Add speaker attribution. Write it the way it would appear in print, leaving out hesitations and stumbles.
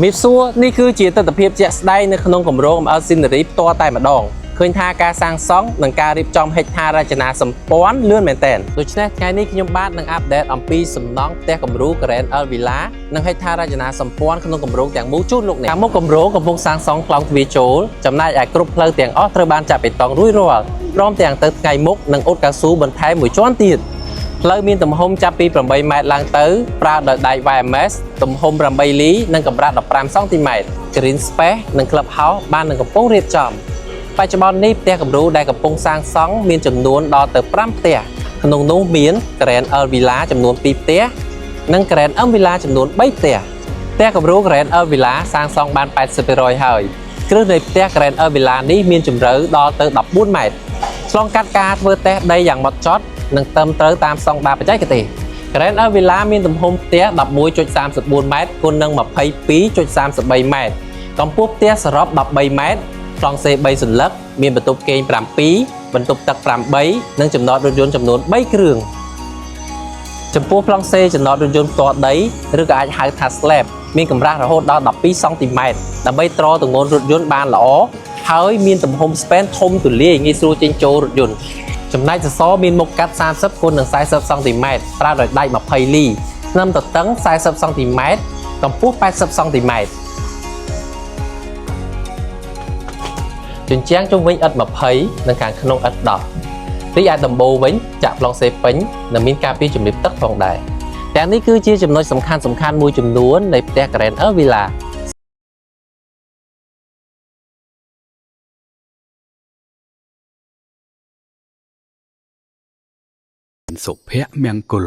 Speaker 1: ជំរាបសួរនេះគឺជាទស្សនវិជ្ជាស្ដែងនៅក្នុងគម្រោង ML Scenery ផ្ទាល់តែម្ដងឃើញថាការសាងសង់និងការរៀបចំហេដ្ឋារចនាសម្ព័ន្ធលឿនមែនទែនដូច្នេះថ្ងៃនេះខ្ញុំបាទនឹងអាប់ដេតអំពីសំណង់ផ្ទះគំរូ Grand L Villa និងហេដ្ឋារចនាសម្ព័ន្ធក្នុងគម្រោងទាំងមូលជូនលោកអ្នកខាងមុខគម្រោងកំពុងសាងសង់ក្លោងទ្វារចូលចំណែកឯគ្រប់ផ្លូវទាំងអស់ត្រូវបានចាក់បេតុងរួចរាល់ព្រមទាំងទៅថ្ងៃមុខនិងអ៊ុតកៅស៊ូបន្ថែមមួយជាន់ទៀតផ្លូវមានទំហំចាប់ពី8ម៉ែត្រឡើងទៅប្រើដោយដែក YMS ទំហំ8លីនិងកម្រាស់15សង់ទីម៉ែត្រ Green Space និង Clubhouse បាននឹងកំពុងរៀបចំបច្ចុប្បន្ននេះផ្ទះគំរូដែលកំពុងសាងសង់មានចំនួនដល់ទៅ5ផ្ទះក្នុងនោះមាន Grand L Villa ចំនួន2ផ្ទះនិង Grand M Villa ចំនួន3ផ្ទះផ្ទះគំរូ Grand L Villa សាងសង់បាន 80% ហើយគ្រឹះនៃផ្ទះ Grand L Villa នេះមានជម្រៅដល់ទៅ14ម៉ែត្រឆ្លងកាត់ការធ្វើតេស្តដីយ៉ាងហ្មត់ចត់និងត្រឹមត្រូវតាមស្តង់ដារបច្ចេកទេស Grand L Villa មានទំហំផ្ទះ 11.34 ម៉ែត្រគុណនឹង 22.33 ម៉ែត្រកម្ពស់ផ្ទះសរុប13ម៉ែត្រប្លង់សេ3សន្លឹកមានបន្ទប់គេង7បន្ទប់ទឹក8និងចំណតរថយន្តចំនួន3គ្រឿងចំពោះប្លង់សេចំណតរថយន្តផ្ទាល់ដីឬក៏អាចហៅថា slab មានកម្រាស់រហូតដល់12សង់ទីម៉ែត្រដើម្បីទ្រទម្ងន់រថយន្តបានល្អហើយមានទំហំ span ធំទូលាយងាយស្រួលចេញចូលរថយន្តចំណែកសសរមានមុខកាត់30គុណនឹង40សង់ទីម៉ែត្រប្រើដោយដែក20លីស្នឹមទទឹង40សង់ទីម៉ែត្រកម្ពស់80សង់ទីម៉ែត្រជញ្ជាំងជុំវិញឥដ្ឋ20និងខាងក្នុងឥដ្ឋ10រីឯដំបូលវិញចាក់ប្លង់សេពេញនិងមានការពារជំរាបទឹកផងដែរទាំងនេះគឺជាចំណុចសំខាន់មួយចំនួននៃផ្ទះ Grand L Villa
Speaker 2: សុភមង្គល